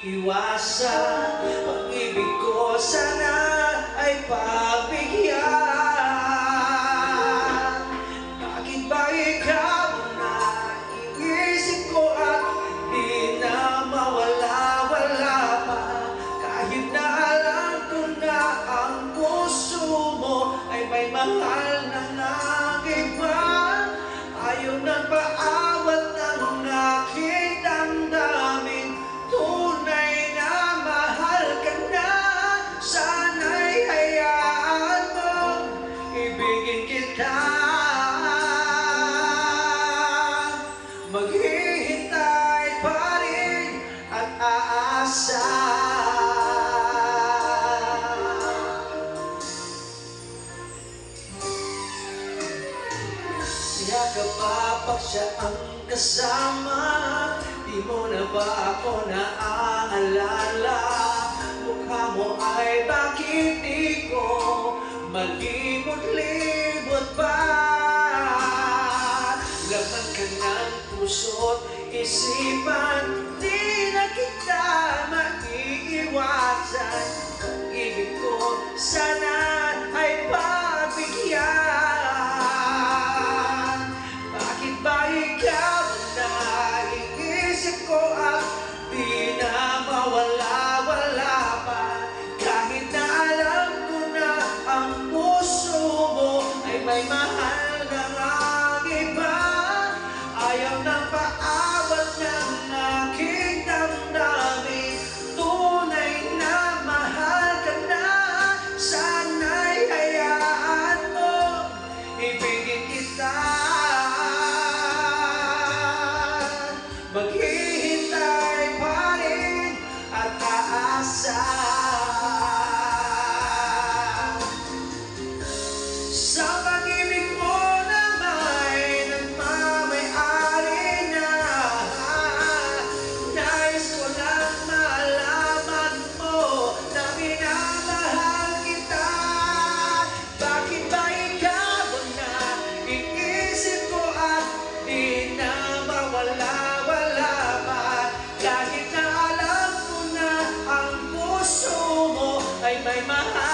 iwasan. Pag-ibig ko sana ay pagbigyan. Bakit ba ikaw na iisip ko at di na mawala-wala pa? Kahit na alam ko na ang puso mo ay may mahal na nag-iba. Ayaw na paawat ng aking damdamin. Tunay na mahal ka na. Sana'y hayaan mo ibigin kita. Maghihintay pa rin at aasa. Kapag siya ang kasama, di mo na ba ako naaalala? Mukha mo ay bakit di ko malibot-libot pa? Laman ka ng puso't isipan, di na kita maiiwasan. Pag-ibig ko sana ay pagbigyan. Ko at di na mawala-wala pa. Kahit na alam ko na ang puso mo ay may mahal na iba. Ayaw na paawat ng aking damdamin. Tunay na mahal ka na. Sana'y hayaan mo ibigin kita. Maghihintay pa rin at aasa. Sa pag-ibig mo na may nagmamay-ari na. Nais ko lang malaman mo na minamahal kita. Bakit ba ikaw na iisip ko at di na mawala? Kahit na alam ko na ang puso mo ay may mahal